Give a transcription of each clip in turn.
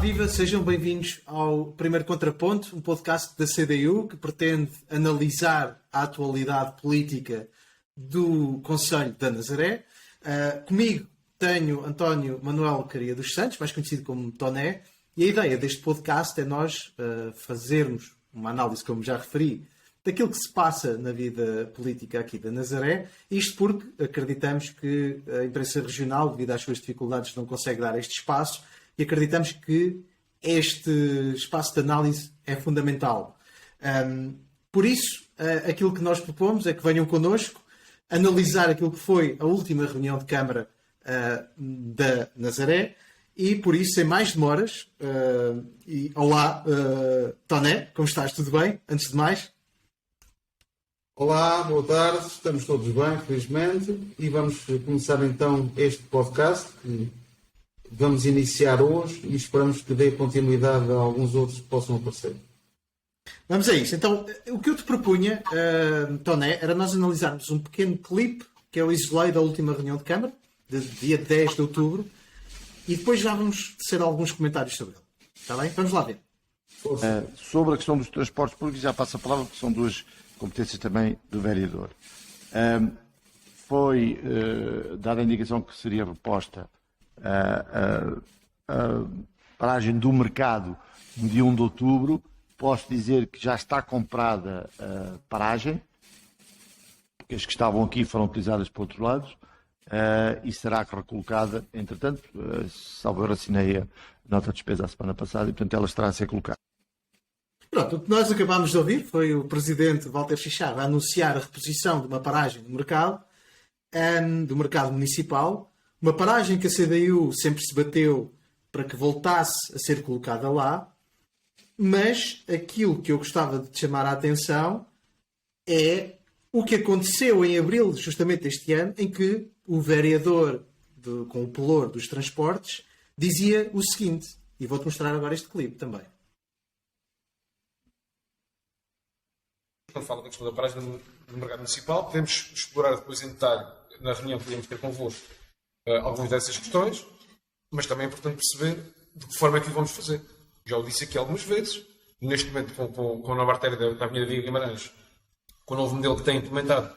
viva, sejam bem-vindos ao Primeiro Contraponto, um podcast da CDU que pretende analisar a atualidade política do Concelho da Nazaré. Comigo tenho António Manuel Caria dos Santos, mais conhecido como Toné, e a ideia deste podcast é nós fazermos uma análise, como já referi, daquilo que se passa na vida política aqui da Nazaré, isto porque acreditamos que a imprensa regional, devido às suas dificuldades, não consegue dar este espaço, e acreditamos que este espaço de análise é fundamental. Por isso, aquilo que nós propomos é que venham connosco analisar aquilo que foi a última reunião de Câmara da Nazaré, e por isso, sem mais demoras, olá, Toné, como estás? Tudo bem? Antes de mais. Olá, boa tarde, estamos todos bem, felizmente, e vamos começar então este podcast que vamos iniciar hoje e esperamos que dê continuidade a alguns outros que possam aparecer. Vamos a isso. Então, o que eu te propunha, Toné, era nós analisarmos um pequeno clipe, que é o isolei da última reunião de Câmara, de dia 10 de outubro, e depois já vamos tecer alguns comentários sobre ele. Está bem? Vamos lá ver. Sobre a questão dos transportes públicos, já passo a palavra, que são duas competências também do vereador. Foi dada a indicação que seria reposta a paragem do mercado no dia 1 de outubro. Posso dizer que já está comprada a paragem, porque as que estavam aqui foram utilizadas por outros lados, e será recolocada, entretanto, salvo eu assinei a nota de despesa a semana passada, e portanto ela estará a ser colocada. Pronto, o que nós acabámos de ouvir foi o Presidente Walter Chicharra a anunciar a reposição de uma paragem do mercado municipal, uma paragem que a CDU sempre se bateu para que voltasse a ser colocada lá, mas aquilo que eu gostava de chamar a atenção é o que aconteceu em abril, justamente deste ano, em que o vereador com o pelour dos transportes dizia o seguinte, e vou-te mostrar agora este clipe também. Quando fala da questão da paragem do mercado municipal, podemos explorar depois em detalhe, na reunião que podemos ter convosco, algumas dessas questões, mas também é importante perceber de que forma é que o vamos fazer. Já o disse aqui algumas vezes, neste momento com a nova artéria da Avenida Diego Guimarães, com o novo modelo que tem implementado,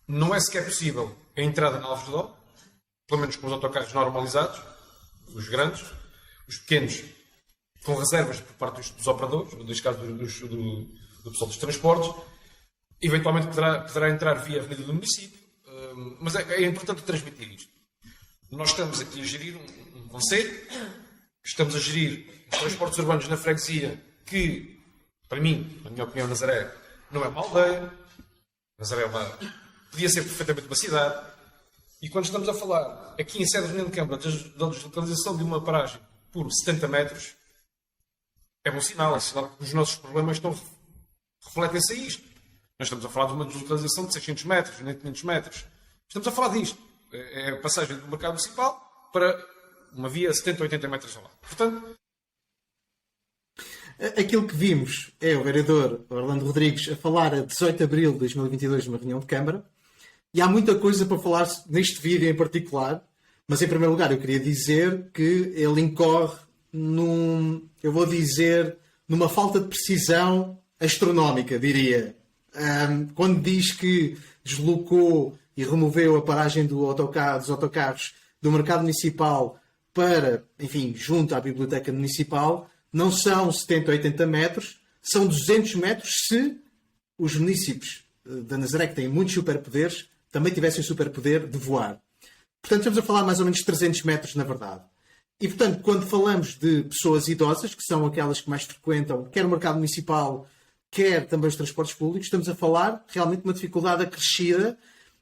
não é sequer possível a entrada na Alves de Dó, pelo menos com os autocarros normalizados, os grandes, os pequenos, com reservas por parte dos operadores, neste caso do pessoal dos transportes, eventualmente poderá entrar via Avenida do Município, mas é importante transmitir isto. Nós estamos aqui a gerir um conceito, estamos a gerir os transportes urbanos na freguesia, que, para mim, na minha opinião, Nazaré não é uma aldeia, Nazaré podia ser perfeitamente uma cidade, e quando estamos a falar aqui em sede de reunião de Câmara da deslocalização de uma paragem por 70 metros, é bom sinal, é sinal que os nossos problemas refletem-se a isto. Nós estamos a falar de uma deslocalização de 600 metros, nem 500 metros. Estamos a falar disto. É a passagem do mercado municipal para uma via 70 ou 80 metros ao lado. Portanto, aquilo que vimos é o vereador Orlando Rodrigues a falar a 18 de abril de 2022 numa reunião de Câmara, e há muita coisa para falar neste vídeo em particular, mas em primeiro lugar eu queria dizer que ele incorre numa falta de precisão astronómica, diria. Quando diz que deslocou e removeu a paragem dos autocarros do mercado municipal para, enfim, junto à biblioteca municipal, não são 70 ou 80 metros, são 200 metros se os municípios da Nazaré, que têm muitos superpoderes, também tivessem o superpoder de voar. Portanto, estamos a falar mais ou menos de 300 metros, na verdade. E, portanto, quando falamos de pessoas idosas, que são aquelas que mais frequentam quer o mercado municipal, quer também os transportes públicos, estamos a falar realmente de uma dificuldade acrescida,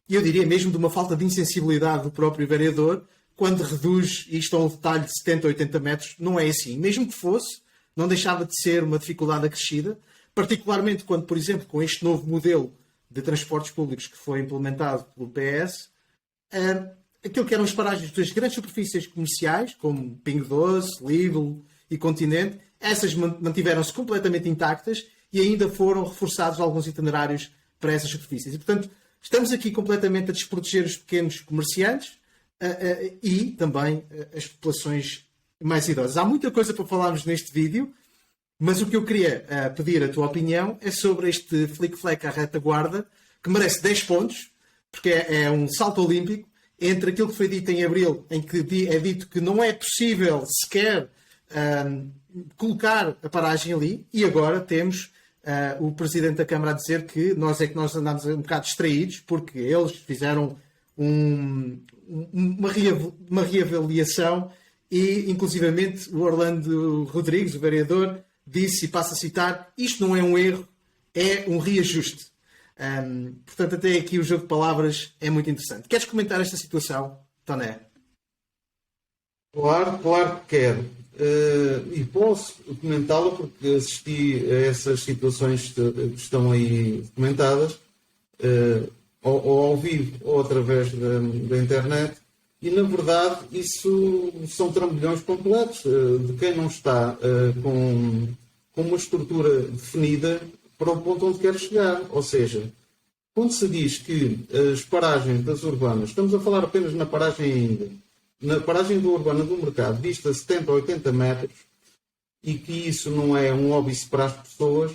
e eu diria mesmo de uma falta de insensibilidade do próprio vereador, quando reduz isto a um detalhe de 70 ou 80 metros. Não é assim. Mesmo que fosse, não deixava de ser uma dificuldade acrescida, particularmente quando, por exemplo, com este novo modelo de transportes públicos que foi implementado pelo PS, aquilo que eram as paragens das grandes superfícies comerciais, como Pingo Doce, Lidl e Continente, essas mantiveram-se completamente intactas e ainda foram reforçados alguns itinerários para essas superfícies. E, portanto, estamos aqui completamente a desproteger os pequenos comerciantes e também as populações mais idosos. Há muita coisa para falarmos neste vídeo, mas o que eu queria pedir a tua opinião é sobre este flick-flack à retaguarda, que merece 10 pontos, porque é um salto olímpico entre aquilo que foi dito em abril, em que é dito que não é possível sequer colocar a paragem ali, e agora temos o Presidente da Câmara a dizer que nós andamos um bocado distraídos, porque eles fizeram uma reavaliação e, inclusivamente, o Orlando Rodrigues, o vereador, disse, e passo a citar, isto não é um erro, é um reajuste. Portanto, até aqui o jogo de palavras é muito interessante. Queres comentar esta situação, Toné? Claro que quero. E posso comentá-la porque assisti a essas situações que estão aí documentadas, ou ao vivo ou através da internet, e na verdade isso são trambolhões completos de quem não está com uma estrutura definida para o ponto onde quer chegar. Ou seja, quando se diz que as paragens das urbanas, estamos a falar apenas na paragem ainda, na paragem da urbana do mercado, vista 70 ou 80 metros, e que isso não é um óbice para as pessoas,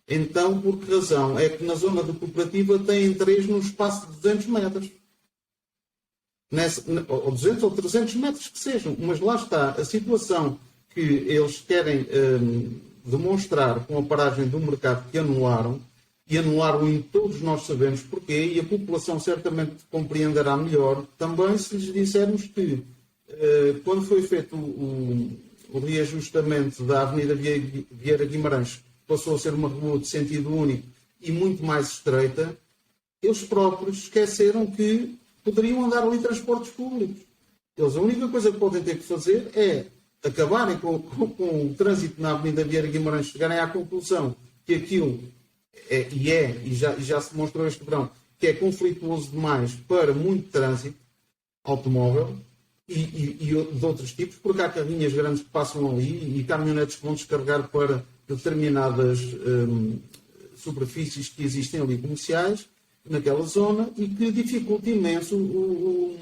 então por que razão é que na zona da cooperativa têm 3 no espaço de 200 metros? Ou 200 ou 300 metros que sejam, mas lá está a situação que eles querem demonstrar com a paragem do mercado que anularam, e anularam e todos nós sabemos porquê, e a população certamente compreenderá melhor também se lhes dissermos que quando foi feito o reajustamento da Avenida Vieira Guimarães, passou a ser uma rua de sentido único e muito mais estreita, eles próprios esqueceram que poderiam andar ali transportes públicos. Eles a única coisa que podem ter que fazer é acabarem com o trânsito na Avenida Vieira Guimarães, chegarem à conclusão que aquilo e já se demonstrou este verão, que é conflituoso demais para muito trânsito automóvel e de outros tipos, porque há carrinhas grandes que passam ali e caminhonetes que vão descarregar para determinadas superfícies que existem ali comerciais naquela zona e que dificulta imenso o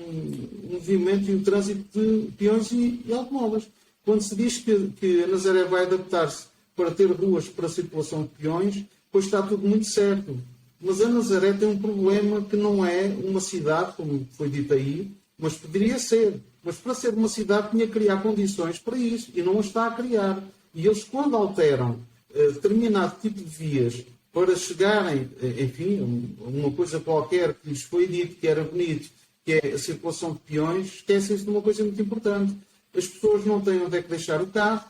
movimento e o trânsito de peões e automóveis. Quando se diz que a Nazaré vai adaptar-se para ter ruas para a circulação de peões, pois está tudo muito certo. Mas a Nazaré tem um problema que não é uma cidade, como foi dito aí, mas poderia ser. Mas para ser uma cidade tinha que criar condições para isso e não a está a criar. E eles, quando alteram determinado tipo de vias para chegarem, enfim, uma coisa qualquer que lhes foi dito que era bonito, que é a circulação de peões, esquecem-se de uma coisa muito importante. As pessoas não têm onde é que deixar o carro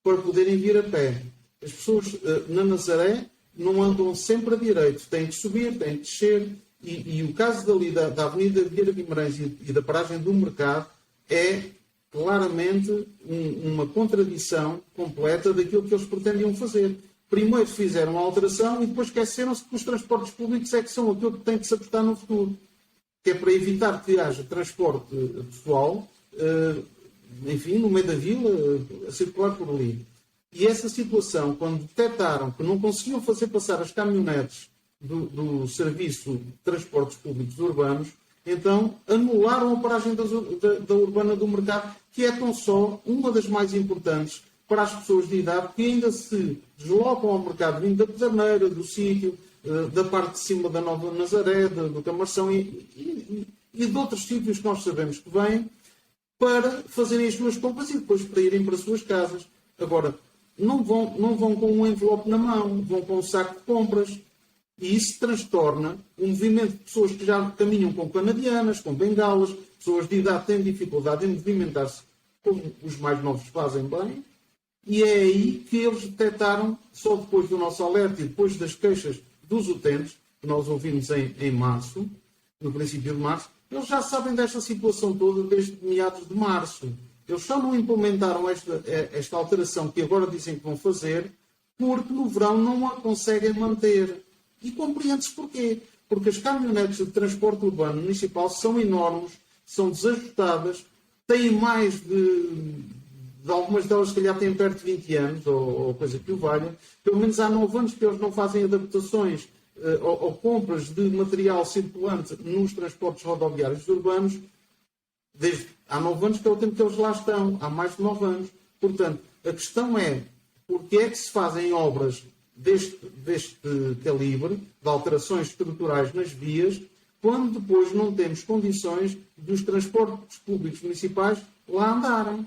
para poderem vir a pé. As pessoas na Nazaré não andam sempre a direito, têm que subir, têm que descer, e o caso dali da Avenida Vieira Guimarães e da paragem do mercado é claramente uma contradição completa daquilo que eles pretendiam fazer. Primeiro fizeram a alteração e depois esqueceram-se que os transportes públicos é que são aquilo que tem que se apostar no futuro, que é para evitar que haja transporte pessoal, enfim, no meio da vila, a circular por ali. E essa situação, quando detectaram que não conseguiam fazer passar as caminhonetes do Serviço de Transportes Públicos Urbanos, então anularam a paragem da urbana do mercado, que é tão só uma das mais importantes para as pessoas de idade que ainda se deslocam ao mercado vindo da Pedaneira, do sítio, da parte de cima da Nova Nazaré, do Camarção e de outros sítios que nós sabemos que vêm para fazerem as suas compras e depois para irem para as suas casas. Agora, não vão com um envelope na mão, vão com um saco de compras. E isso transtorna o movimento de pessoas que já caminham com canadianas, com bengalas, pessoas de idade que têm dificuldade em movimentar-se, como os mais novos fazem bem. E é aí que eles detectaram, só depois do nosso alerta e depois das queixas dos utentes, que nós ouvimos em março, no princípio de março, eles já sabem desta situação toda desde meados de março. Eles só não implementaram esta alteração que agora dizem que vão fazer, porque no verão não a conseguem manter. E compreende-se porquê. Porque as caminhonetes de transporte urbano municipal são enormes, são desajustadas, têm mais de algumas delas, se calhar, têm perto de 20 anos, ou coisa que o valha. Pelo menos há 9 anos que eles não fazem adaptações ou compras de material circulante nos transportes rodoviários urbanos há 9 anos que é o tempo que eles lá estão, há mais de 9 anos. Portanto, a questão é, porque é que se fazem obras deste calibre, de alterações estruturais nas vias, quando depois não temos condições dos transportes públicos municipais lá andarem?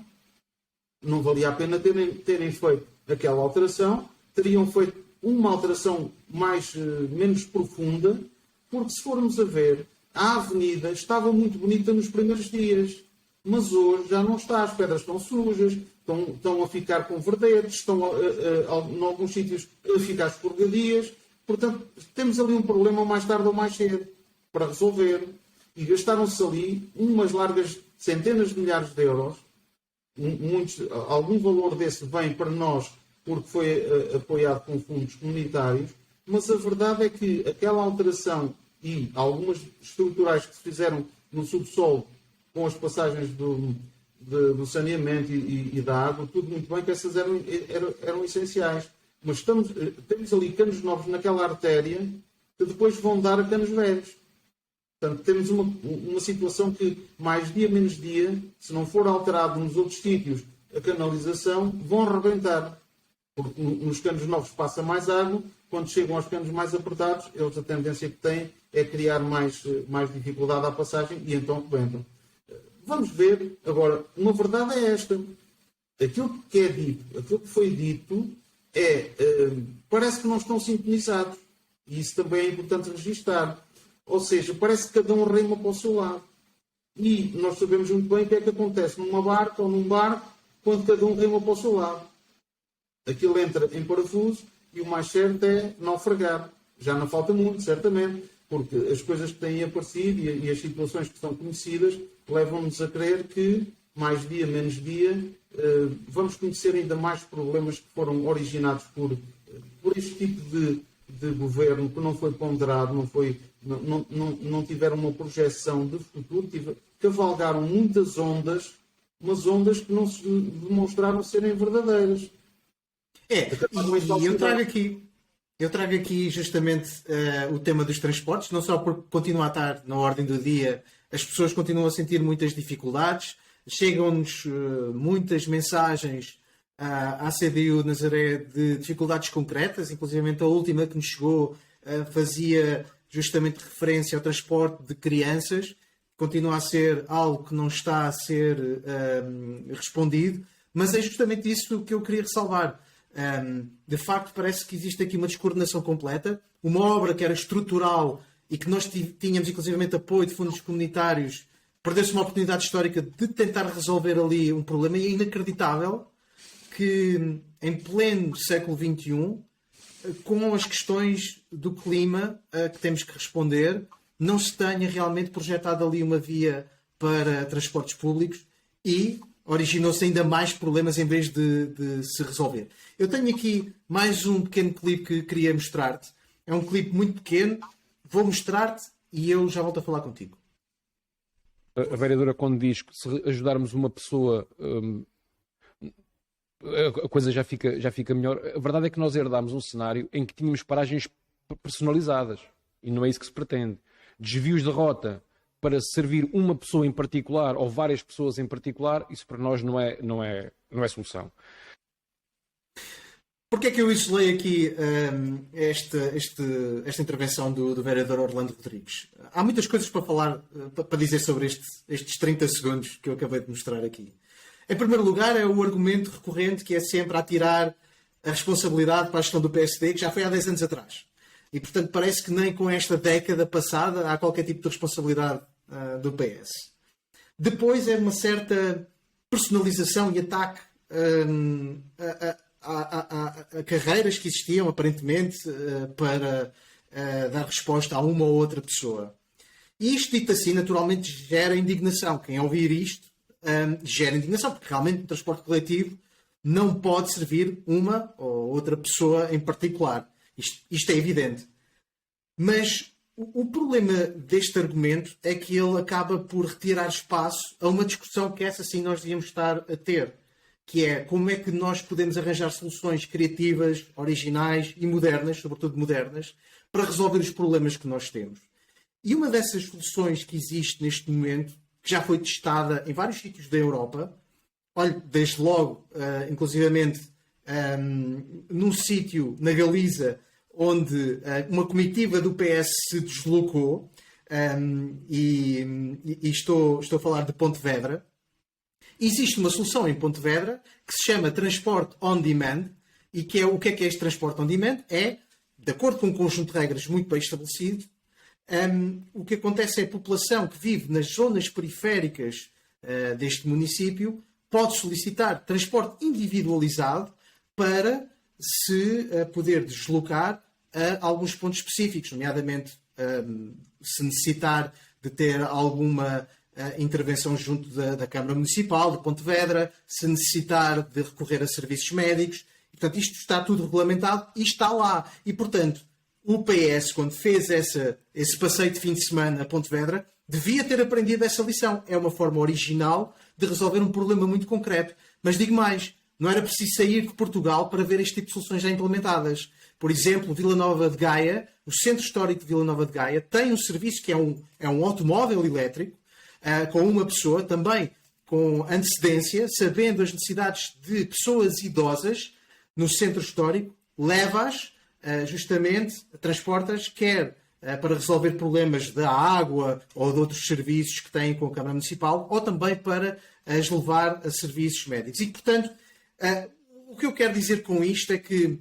Não valia a pena terem feito aquela alteração, teriam feito uma alteração menos profunda, porque se formos a ver, a avenida estava muito bonita nos primeiros dias, mas hoje já não está, as pedras estão sujas, estão a ficar com verdetes, estão em alguns sítios a ficar escorregadias. Portanto, temos ali um problema mais tarde ou mais cedo para resolver. E gastaram-se ali umas largas centenas de milhares de euros. Algum valor desse vem para nós porque foi apoiado com fundos comunitários, mas a verdade é que aquela alteração e algumas estruturais que se fizeram no subsolo com as passagens do saneamento e da água, tudo muito bem, que essas eram essenciais. Mas temos ali canos novos naquela artéria que depois vão dar a canos velhos. Portanto, temos uma situação que, mais dia menos dia, se não for alterado nos outros sítios a canalização, vão arrebentar. Porque nos canos novos passa mais água, quando chegam aos canos mais apertados, eles a tendência que têm é criar mais dificuldade à passagem e então rebentam. Vamos ver. Agora, uma verdade é esta. Aquilo que é dito, aquilo que foi dito, parece que não estão sintonizados. E isso também é importante registar. Ou seja, parece que cada um rema para o seu lado. E nós sabemos muito bem o que é que acontece numa barca ou num barco quando cada um rema para o seu lado. Aquilo entra em parafuso e o mais certo é naufragar. Já não falta muito, certamente, porque as coisas que têm aparecido e as situações que estão conhecidas levam-nos a crer que, mais dia, menos dia, vamos conhecer ainda mais problemas que foram originados por este tipo de governo que não foi ponderado, não tiveram uma projeção de futuro, cavalgaram muitas ondas, mas ondas que não se demonstraram serem verdadeiras. E eu trago aqui justamente o tema dos transportes, não só porque continua a estar na ordem do dia, as pessoas continuam a sentir muitas dificuldades, chegam-nos muitas mensagens à CDU de Nazaré de dificuldades concretas, inclusive a última que nos chegou fazia justamente referência ao transporte de crianças, continua a ser algo que não está a ser respondido, mas é justamente isso que eu queria ressalvar. De facto, parece que existe aqui uma descoordenação completa, uma obra que era estrutural e que nós tínhamos inclusivamente apoio de fundos comunitários, perdeu-se uma oportunidade histórica de tentar resolver ali um problema, e é inacreditável que em pleno século XXI, com as questões do clima que temos que responder, não se tenha realmente projetado ali uma via para transportes públicos e originou-se ainda mais problemas em vez de se resolver. Eu tenho aqui mais um pequeno clipe que queria mostrar-te. É um clipe muito pequeno, vou mostrar-te e eu já volto a falar contigo. A vereadora, quando diz que se ajudarmos uma pessoa, a coisa já fica melhor. A verdade é que nós herdámos um cenário em que tínhamos paragens personalizadas e não é isso que se pretende. Desvios de rota para servir uma pessoa em particular ou várias pessoas em particular, isso para nós não é solução. Porquê é que eu isolei aqui esta intervenção do vereador Orlando Rodrigues? Há muitas coisas para falar, para dizer sobre estes 30 segundos que eu acabei de mostrar aqui. Em primeiro lugar, é o argumento recorrente que é sempre a tirar a responsabilidade para a gestão do PSD, que já foi há 10 anos atrás. E, portanto, parece que nem com esta década passada há qualquer tipo de responsabilidade do PS. Depois é uma certa personalização e ataque a carreiras que existiam, aparentemente, para dar resposta a uma ou outra pessoa. E isto, dito assim, naturalmente gera indignação. Quem ouvir isto gera indignação, porque realmente o transporte coletivo não pode servir uma ou outra pessoa em particular. Isto é evidente. Mas o problema deste argumento é que ele acaba por retirar espaço a uma discussão que essa sim nós devíamos estar a ter, que é como é que nós podemos arranjar soluções criativas, originais e modernas, sobretudo modernas, para resolver os problemas que nós temos. E uma dessas soluções que existe neste momento, que que já foi testada em vários sítios da Europa. Olha, desde logo, inclusivamente, num sítio na Galiza, onde uma comitiva do PS se deslocou, e estou a falar de Pontevedra. Existe uma solução em Pontevedra que se chama Transporte on Demand, e que é o que é este Transporte on Demand? É, de acordo com um conjunto de regras muito bem estabelecido, o que acontece é a população que vive nas zonas periféricas deste município pode solicitar transporte individualizado para se poder deslocar a alguns pontos específicos, nomeadamente se necessitar de ter alguma intervenção junto da Câmara Municipal de Pontevedra, se necessitar de recorrer a serviços médicos. E, portanto, isto está tudo regulamentado e está lá. E, portanto, o PS, quando fez esse passeio de fim de semana a Pontevedra, devia ter aprendido essa lição. É uma forma original de resolver um problema muito concreto. Mas digo mais, não era preciso sair de Portugal para ver este tipo de soluções já implementadas. Por exemplo, Vila Nova de Gaia, o Centro Histórico de Vila Nova de Gaia, tem um serviço que é um automóvel elétrico, com uma pessoa, também com antecedência, sabendo as necessidades de pessoas idosas no Centro Histórico, leva-as, justamente, transporta-as, quer para resolver problemas da água ou de outros serviços que têm com a Câmara Municipal, ou também para as levar a serviços médicos. E, portanto, o que eu quero dizer com isto é que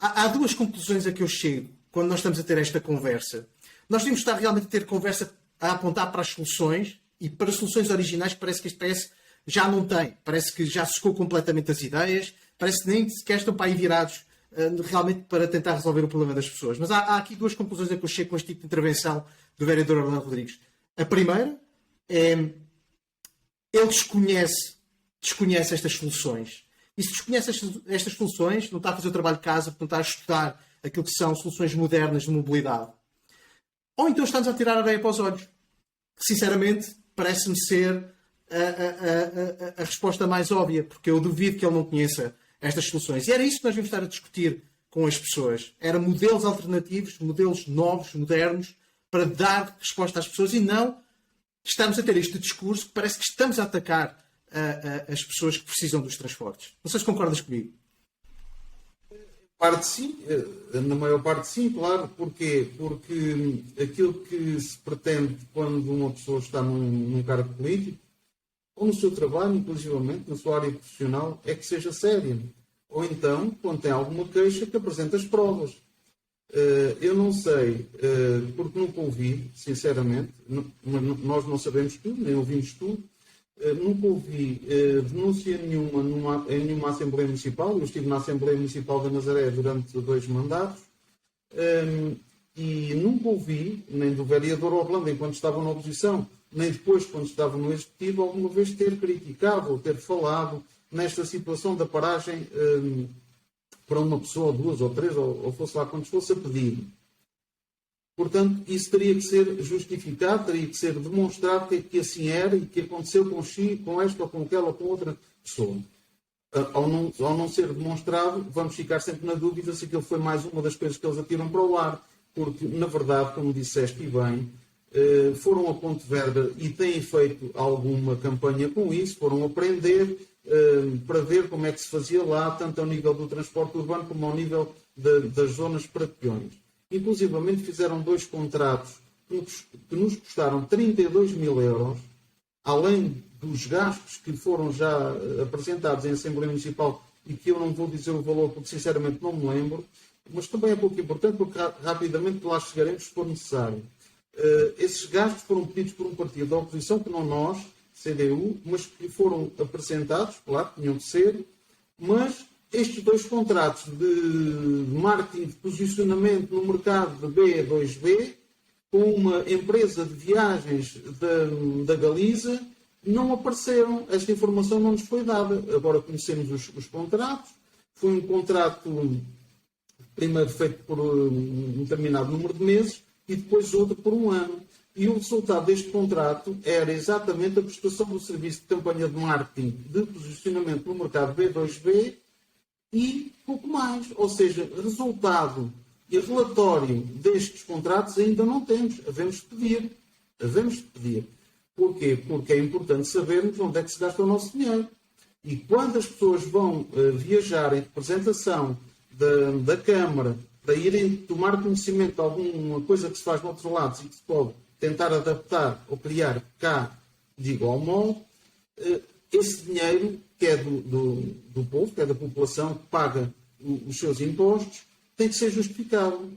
há duas conclusões a que eu chego quando nós estamos a ter esta conversa. Nós devemos estar realmente a ter conversa a apontar para as soluções e para soluções originais que parece que este PS já não tem. Parece que já secou completamente as ideias, parece que nem sequer estão para aí virados realmente para tentar resolver o problema das pessoas. Mas há aqui duas conclusões a que eu chego com este tipo de intervenção do vereador Orlando Rodrigues. A primeira é ele desconhece estas soluções. E se desconhece estas soluções, não está a fazer o trabalho de casa, não está a estudar aquilo que são soluções modernas de mobilidade. Ou então está-nos a tirar a areia para os olhos. Que, sinceramente, parece-me ser a resposta mais óbvia, porque eu duvido que ele não conheça estas soluções. E era isso que nós devíamos estar a discutir com as pessoas. Era modelos alternativos, modelos novos, modernos, para dar resposta às pessoas e não estamos a ter este discurso que parece que estamos a atacar as pessoas que precisam dos transportes. Não sei se concordas comigo. Parte sim, na maior parte sim, claro. Porquê? Porque aquilo que se pretende quando uma pessoa está num cargo político, ou no seu trabalho, inclusivamente, na sua área profissional, é que seja séria. Ou então, quando tem alguma queixa, que apresente as provas. Eu não sei, porque nunca ouvi, sinceramente, nós não sabemos tudo, nem ouvimos tudo, nunca ouvi denúncia nenhuma em nenhuma Assembleia Municipal. Eu estive na Assembleia Municipal da Nazaré durante 2 mandatos e nunca ouvi, nem do vereador Orlando enquanto estava na oposição, nem depois quando estava no Executivo, alguma vez ter criticado ou ter falado nesta situação da paragem para uma pessoa, ou 2 ou 3, ou fosse lá quantos fosse a pedir. Portanto, isso teria que ser justificado, teria que ser demonstrado que assim era e que aconteceu com esta ou com aquela ou com outra pessoa. Ao não ser demonstrado, vamos ficar sempre na dúvida se aquilo foi mais uma das coisas que eles atiram para o ar. Porque, na verdade, como disseste e bem, foram a Pontevedra e têm feito alguma campanha com isso, foram aprender para ver como é que se fazia lá, tanto ao nível do transporte urbano como ao nível das zonas para peões. Inclusivamente fizeram 2 contratos que nos custaram 32 mil euros, além dos gastos que foram já apresentados em Assembleia Municipal e que eu não vou dizer o valor porque sinceramente não me lembro, mas também é pouco importante porque rapidamente lá chegaremos se for necessário. Esses gastos foram pedidos por um partido da oposição, que não nós, CDU, mas que foram apresentados, claro, tinham de ser, mas estes 2 contratos de marketing de posicionamento no mercado de B2B, com uma empresa de viagens da Galiza, não apareceram. Esta informação não nos foi dada. Agora conhecemos os contratos. Foi um contrato primeiro feito por um determinado número de meses e depois outro por 1 ano. E o resultado deste contrato era exatamente a prestação do serviço de campanha de marketing de posicionamento no mercado B2B e pouco mais. Ou seja, resultado e relatório destes contratos ainda não temos. Havemos de pedir. Porquê? Porque é importante sabermos onde é que se gasta o nosso dinheiro. E quando as pessoas vão viajar em representação da Câmara para irem tomar conhecimento de alguma coisa que se faz noutros lados e que se pode tentar adaptar ou criar cá de igual modo, esse dinheiro que é do povo, que é da população, que paga os seus impostos, tem que ser justificado.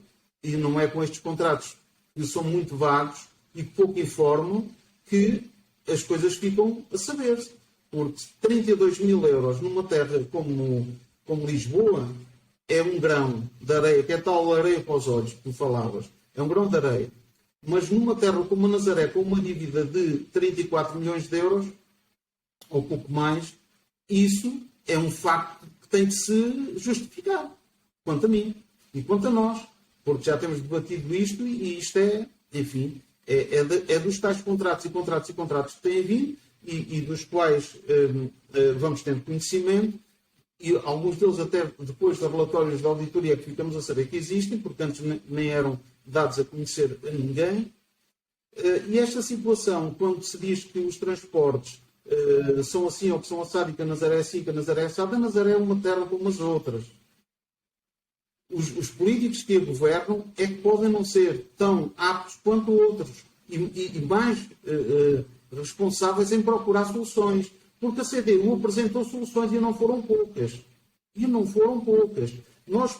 E não é com estes contratos que são muito vagos e que pouco informam que as coisas ficam a saber-se. Porque 32 mil euros numa terra como Lisboa é um grão de areia, que é tal areia para os olhos que tu falavas. É um grão de areia. Mas numa terra como Nazaré, com uma dívida de 34 milhões de euros, ou pouco mais, isso é um facto que tem que se justificar, quanto a mim e quanto a nós, porque já temos debatido isto e isto é, enfim, é dos tais contratos que têm vindo e dos quais vamos tendo conhecimento, e alguns deles até depois de relatórios de auditoria que ficamos a saber que existem, portanto nem eram dados a conhecer a ninguém. E esta situação, quando se diz que os transportes são assim ou que são assado e que a Nazaré é assim, que a Nazaré é assada, a Nazaré é uma terra como as outras. Os políticos que a governam é que podem não ser tão aptos quanto outros e mais responsáveis em procurar soluções. Porque a CDU apresentou soluções e não foram poucas. Nós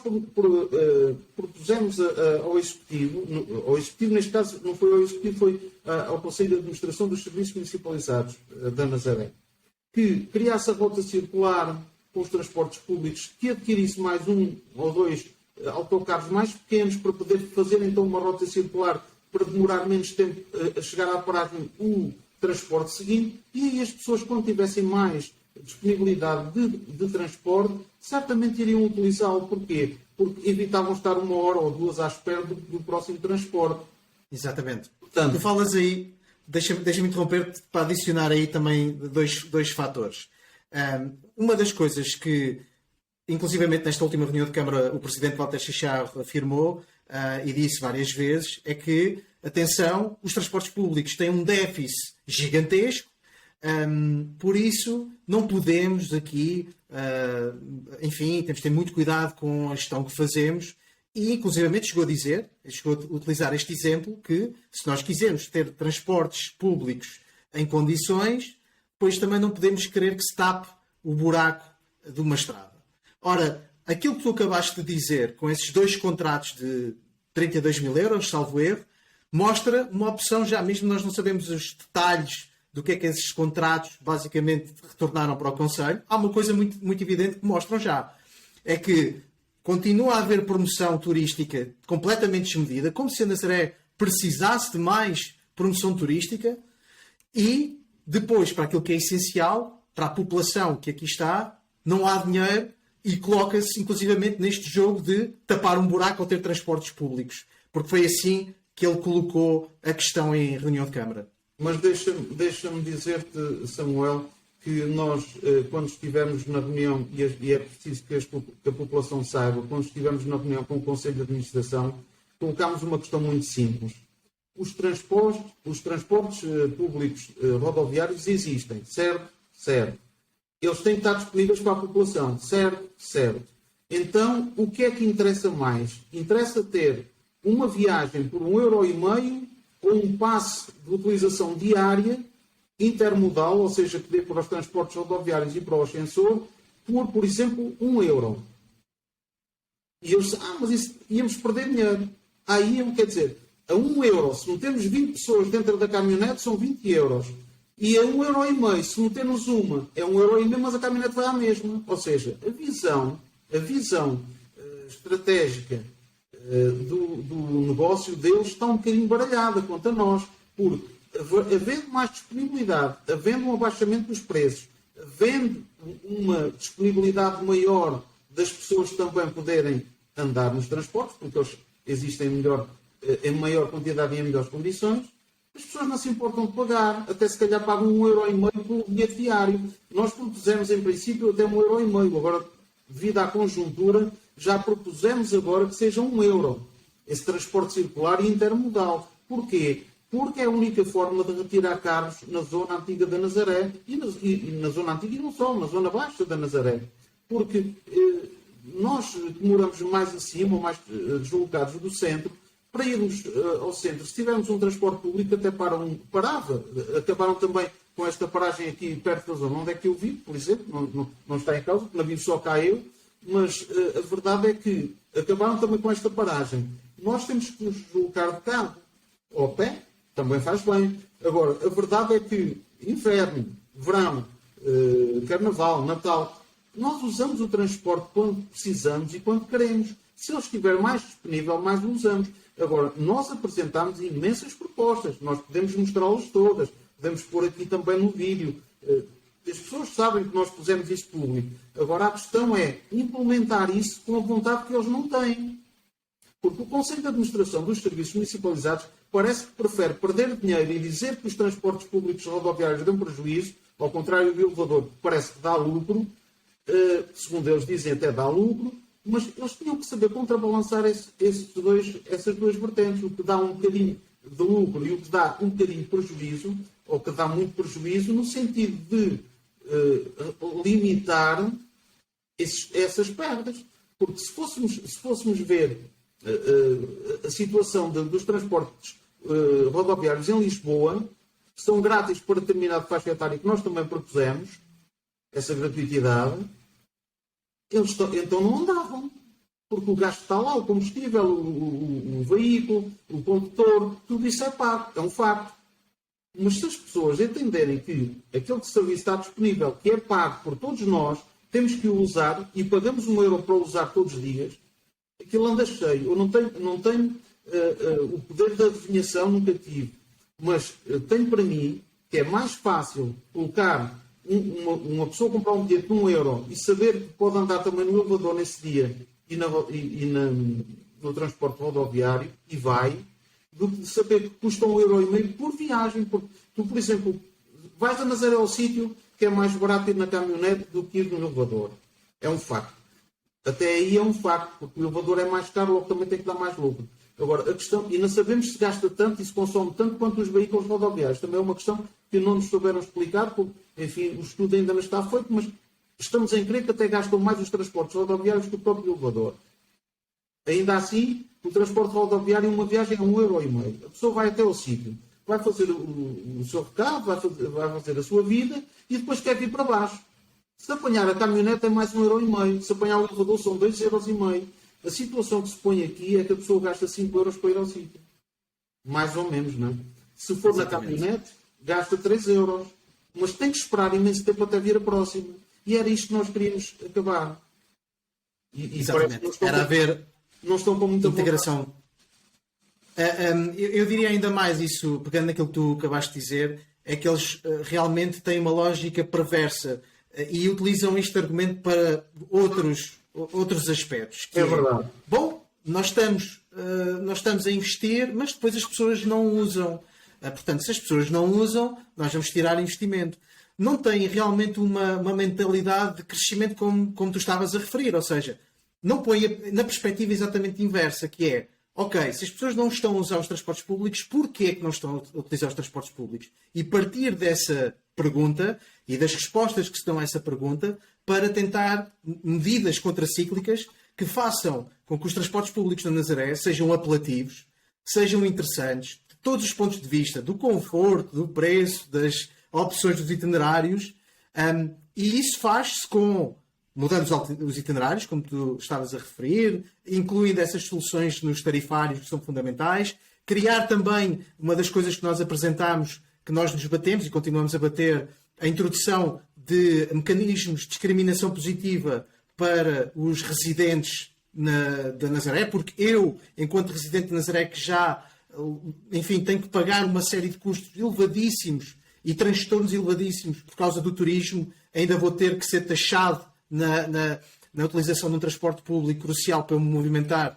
propusemos ao Executivo, neste caso não foi ao Executivo, foi ao Conselho de Administração dos Serviços Municipalizados da Nazaré, que criasse a rota circular com os transportes públicos, que adquirisse mais um ou dois autocarros mais pequenos para poder fazer então uma rota circular para demorar menos tempo a chegar à paragem o transporte seguinte, e aí as pessoas, quando tivessem mais disponibilidade de transporte, certamente iriam utilizá-lo. Porquê? Porque evitavam estar 1 hora ou 2 à espera do próximo transporte. Exatamente. Portanto, Tu falas aí, deixa-me interromper-te para adicionar aí também dois fatores. Uma das coisas que, inclusivamente nesta última reunião de Câmara, o Presidente Walter Chicharro afirmou e disse várias vezes, é que, atenção, os transportes públicos têm um déficit gigantesco, por isso não podemos aqui, enfim, temos de ter muito cuidado com a gestão que fazemos, e inclusivamente chegou a utilizar este exemplo, que se nós quisermos ter transportes públicos em condições, depois também não podemos querer que se tape o buraco de uma estrada. Ora, aquilo que tu acabaste de dizer, com esses 2 contratos de 32 mil euros, salvo erro, mostra uma opção já, mesmo nós não sabemos os detalhes do que é que esses contratos basicamente retornaram para o Conselho. Há uma coisa muito, muito evidente que mostram já. É que continua a haver promoção turística completamente desmedida, como se a Nazaré precisasse de mais promoção turística, e depois, para aquilo que é essencial, para a população que aqui está, não há dinheiro e coloca-se inclusivamente neste jogo de tapar um buraco ou ter transportes públicos. Porque foi assim que ele colocou a questão em reunião de Câmara. Mas deixa-me dizer-te, Samuel, que nós, quando estivermos na reunião, e é preciso que a população saiba, quando estivermos na reunião com o Conselho de Administração, colocámos uma questão muito simples. Os transportes públicos rodoviários existem, certo? Certo. Eles têm que estar disponíveis para a população, certo? Certo. Então, o que é que interessa mais? Interessa ter uma viagem por 1,5 € ou um passe de utilização diária intermodal, ou seja, que dê para os transportes rodoviários e para o ascensor, por exemplo, 1 €. E eles dizem, mas isso, íamos perder dinheiro. Aí, quer dizer, a 1 €, se metemos 20 pessoas dentro da caminhonete, são 20 €. E a 1,5 €, se metermos uma, é 1,5 €, mas a caminhonete vai à mesma. Ou seja, a visão estratégica do negócio deles está um bocadinho baralhada quanto a nós, porque havendo mais disponibilidade, havendo um abaixamento dos preços, havendo uma disponibilidade maior das pessoas também poderem andar nos transportes, porque eles existem em maior quantidade e em melhores condições, as pessoas não se importam de pagar, até se calhar pagam 1,5 € pelo bilhete diário. Nós propusemos em princípio até 1,5 €, agora devido à conjuntura já propusemos agora que seja 1 €, esse transporte circular e intermodal. Porquê? porque é a única forma de retirar carros na zona antiga da Nazaré e na zona antiga e não só, na zona baixa da Nazaré. Porque nós que moramos mais acima, ou mais deslocados do centro, para irmos ao centro, se tivermos um transporte público, até parava. Acabaram também com esta paragem aqui perto da zona onde é que eu vivo, por exemplo, não está em causa, porque não vivo só cá eu, mas a verdade é que acabaram também com esta paragem. Nós temos que nos deslocar de carro, ou a pé, também faz bem. Agora, a verdade é que inverno, verão, carnaval, Natal, nós usamos o transporte quando precisamos e quando queremos. Se ele estiver mais disponível, mais o usamos. Agora, nós apresentamos imensas propostas. Nós podemos mostrá-las todas. Podemos pôr aqui também no vídeo. As pessoas sabem que nós pusemos isso público. Agora, a questão é implementar isso com a vontade que eles não têm. Porque o Conselho de Administração dos Serviços Municipalizados parece que prefere perder dinheiro e dizer que os transportes públicos rodoviários dão prejuízo, ao contrário do elevador, que parece que dá lucro, segundo eles dizem até dá lucro, mas eles tinham que saber contrabalançar essas duas vertentes, o que dá um bocadinho de lucro e o que dá um bocadinho de prejuízo, ou que dá muito prejuízo, no sentido de limitar essas perdas. Porque se fôssemos ver a situação dos transportes rodoviários em Lisboa, que são grátis para determinado faixa etária que nós também propusemos, essa gratuitidade, eles então não andavam. Porque o gasto está lá, o combustível, o veículo, o condutor, tudo isso é pago, é um facto. Mas se as pessoas entenderem que aquele serviço está disponível, que é pago por todos nós, temos que o usar e pagamos €1 para o usar todos os dias, aquilo anda cheio. Eu não tenho o poder da adivinhação, nunca tive. Mas tenho para mim que é mais fácil colocar uma pessoa comprar um bilhete de €1 e saber que pode andar também no elevador nesse dia e no transporte rodoviário, e vai, do que saber que custa €1,50 por viagem. Porque tu, por exemplo, vais a Nazaré ao sítio que é mais barato ir na caminhonete do que ir no elevador. É um facto. Até aí é um facto, porque o elevador é mais caro, logo também tem que dar mais lucro. Agora, a questão, e não sabemos se gasta tanto e se consome tanto quanto os veículos rodoviários. Também é uma questão que não nos souberam explicar, porque, enfim, o estudo ainda não está feito, mas estamos em crer que até gastam mais os transportes rodoviários que o próprio elevador. Ainda assim, o transporte rodoviário, uma viagem é €1,50. A pessoa vai até ao sítio, vai fazer o seu recado, vai fazer a sua vida e depois quer vir para baixo. Se apanhar a caminhonete é mais €1,50. Se apanhar o elevador são €2,50. A situação que se põe aqui é que a pessoa gasta €5 para ir ao sítio. Mais ou menos, não é? Se for na caminhonete, gasta €3. Mas tem que esperar imenso tempo até vir a próxima. E era isto que nós queríamos acabar. Exatamente. Era haver não estão com muita integração. Eu diria ainda mais isso, pegando naquilo que tu acabaste de dizer, é que eles realmente têm uma lógica perversa e utilizam este argumento para outros aspectos. É verdade. Bom, nós estamos a investir, mas depois as pessoas não usam. Portanto, se as pessoas não usam, nós vamos tirar investimento. Não têm realmente uma mentalidade de crescimento como tu estavas a referir, ou seja, não põe na perspectiva exatamente inversa, que é, ok, se as pessoas não estão a usar os transportes públicos, porquê é que não estão a utilizar os transportes públicos? E partir dessa pergunta e das respostas que se dão a essa pergunta para tentar medidas contracíclicas que façam com que os transportes públicos na Nazaré sejam apelativos, sejam interessantes, de todos os pontos de vista, do conforto, do preço, das opções dos itinerários, e isso faz-se mudando os itinerários, como tu estavas a referir, incluindo essas soluções nos tarifários que são fundamentais, criar também uma das coisas que nós apresentámos, que nós nos batemos e continuamos a bater, a introdução de mecanismos de discriminação positiva para os residentes da Nazaré, porque eu, enquanto residente de Nazaré, que já, enfim, tenho que pagar uma série de custos elevadíssimos e transtornos elevadíssimos por causa do turismo, ainda vou ter que ser taxado na utilização de um transporte público crucial para eu me movimentar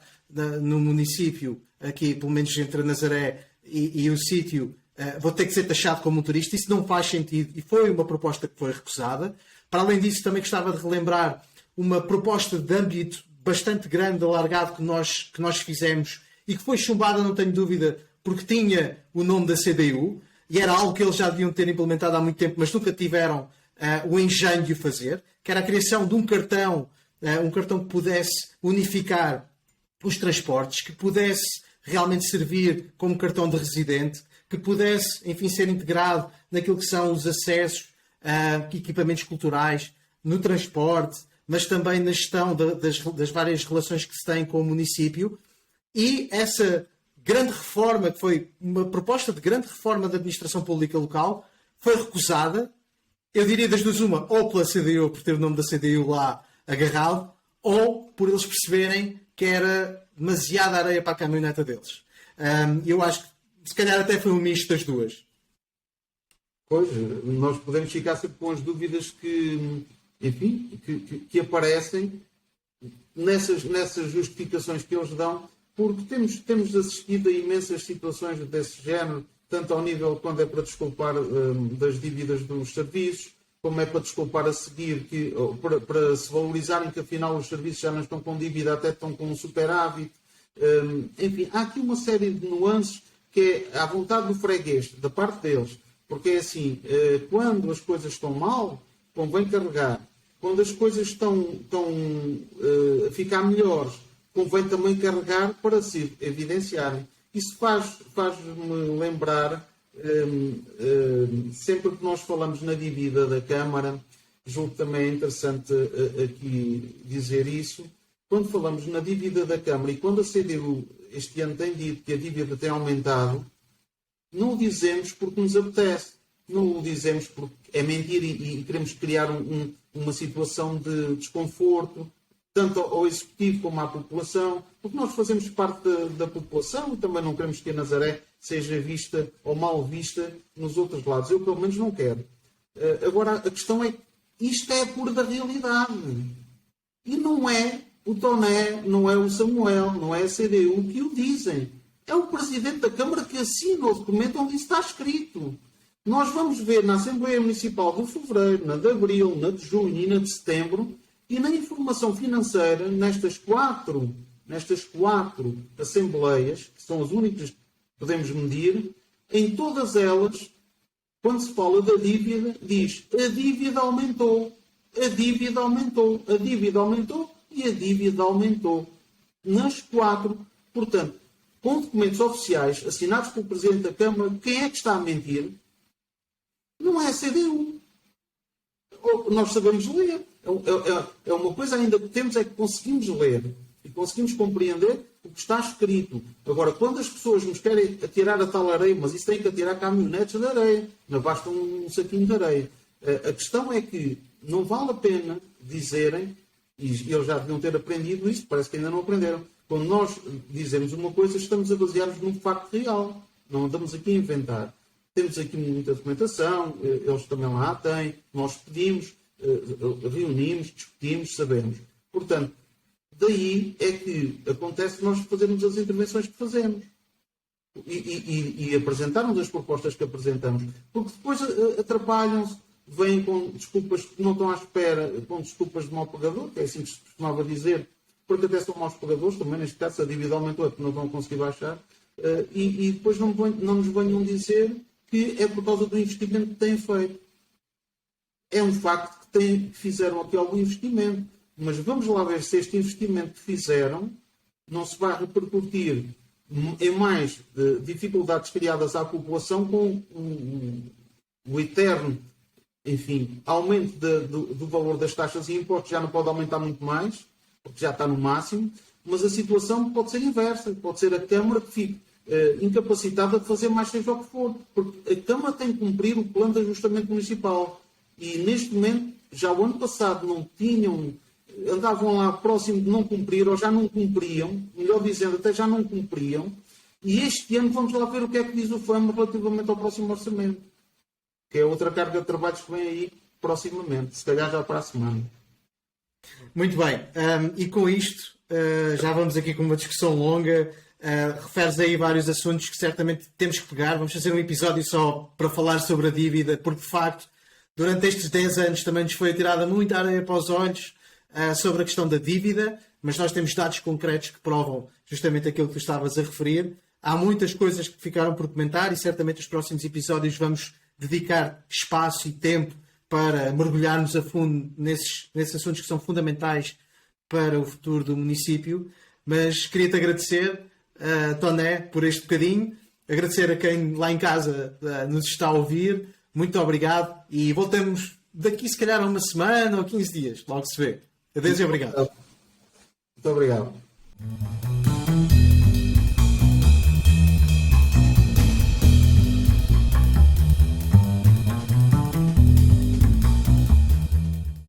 no município, aqui pelo menos entre Nazaré e o sítio, vou ter que ser taxado como um turista. Isso não faz sentido e foi uma proposta que foi recusada. Para além disso, também gostava de relembrar uma proposta de âmbito bastante grande, alargado, que nós fizemos e que foi chumbada, não tenho dúvida, porque tinha o nome da CDU, e era algo que eles já deviam ter implementado há muito tempo, mas nunca tiveram o engenho de o fazer, que era a criação de um cartão que pudesse unificar os transportes, que pudesse realmente servir como cartão de residente, que pudesse, enfim, ser integrado naquilo que são os acessos a equipamentos culturais, no transporte, mas também na gestão das várias relações que se têm com o município. E essa grande reforma, que foi uma proposta de grande reforma da administração pública local, foi recusada, eu diria das duas uma, ou pela CDU, por ter o nome da CDU lá agarrado, ou por eles perceberem que era demasiada areia para a caminhoneta deles. Eu acho que se calhar até foi um misto das duas. Pois, nós podemos ficar sempre com as dúvidas que, enfim, que aparecem nessas justificações que eles dão, porque temos assistido a imensas situações desse género, tanto ao nível quando é para desculpar das dívidas dos serviços, como é para desculpar a seguir, para se valorizarem que afinal os serviços já não estão com dívida, até estão com um superávit. Enfim, há aqui uma série de nuances que é à vontade do freguês, da parte deles. Porque é assim, quando as coisas estão mal, convém carregar. Quando as coisas estão a ficar melhores, convém também carregar para se evidenciarem. Isso faz-me lembrar, sempre que nós falamos na dívida da Câmara, julgo que também é interessante aqui dizer isso, quando falamos na dívida da Câmara e quando a CDU este ano tem dito que a dívida tem aumentado, não o dizemos porque nos apetece, não o dizemos porque é mentira e queremos criar uma situação de desconforto, tanto ao Executivo como à população, porque nós fazemos parte da população e também não queremos que a Nazaré seja vista ou mal vista nos outros lados. Eu, pelo menos, não quero. Agora, a questão é que isto é a pura da realidade. E não é o Toné, não é o Samuel, não é a CDU que o dizem. É o Presidente da Câmara que assina o documento onde isso está escrito. Nós vamos ver na Assembleia Municipal de Fevereiro, na de Abril, na de Junho e na de Setembro, e na informação financeira, nestas quatro Assembleias, que são as únicas que podemos medir, em todas elas, quando se fala da dívida, diz a dívida aumentou, a dívida aumentou, a dívida aumentou e a dívida aumentou. Nas quatro, portanto, com documentos oficiais assinados pelo Presidente da Câmara, quem é que está a mentir? Não é a CDU. Nós sabemos ler. É uma coisa ainda que temos é que conseguimos ler e conseguimos compreender o que está escrito. Agora, quando as pessoas nos querem atirar a tal areia, mas isso tem que atirar caminhonetes de areia, não basta um saquinho de areia. A questão é que não vale a pena dizerem, e eles já deviam ter aprendido isso, parece que ainda não aprenderam. Quando nós dizemos uma coisa, estamos a basear-nos num facto real. Não andamos aqui a inventar. Temos aqui muita documentação, eles também lá a têm, nós pedimos, reunimos, discutimos, sabemos. Portanto, daí é que acontece nós fazermos as intervenções que fazemos. E apresentarmos as propostas que apresentamos. Porque depois atrapalham-se, vêm com desculpas que não estão à espera, com desculpas de mau pagador, que é assim que se costumava dizer, porque até são maus pagadores, também neste caso a dívida aumentou, é porque não vão conseguir baixar, e depois não nos venham dizer que é por causa do investimento que têm feito. É um facto que fizeram aqui algum investimento, mas vamos lá ver se este investimento que fizeram não se vai repercutir em mais dificuldades criadas à população com o eterno, enfim, aumento do valor das taxas e impostos. Já não pode aumentar muito mais, porque já está no máximo, mas a situação pode ser inversa, pode ser a Câmara que fique incapacitada de fazer mais seja o que for, porque a Câmara tem que cumprir o plano de ajustamento municipal e neste momento, já o ano passado não tinham, andavam lá próximo de não cumprir ou já não cumpriam, melhor dizendo, até já não cumpriam, e este ano vamos lá ver o que é que diz o FAM relativamente ao próximo orçamento, que é outra carga de trabalhos que vem aí proximamente, se calhar já para a semana. Muito bem, e com isto já vamos aqui com uma discussão longa. Referes aí vários assuntos que certamente temos que pegar. Vamos fazer um episódio só para falar sobre a dívida, porque de facto durante estes 10 anos também nos foi atirada muita areia para os olhos sobre a questão da dívida, mas nós temos dados concretos que provam justamente aquilo que tu estavas a referir. Há muitas coisas que ficaram por comentar e certamente os próximos episódios vamos dedicar espaço e tempo para mergulharmos a fundo nesses assuntos que são fundamentais para o futuro do município. Mas queria-te agradecer, Toné, por este bocadinho. Agradecer a quem lá em casa nos está a ouvir. Muito obrigado e voltamos daqui se calhar a uma semana ou 15 dias. Logo se vê. Adeus e obrigado. Muito obrigado.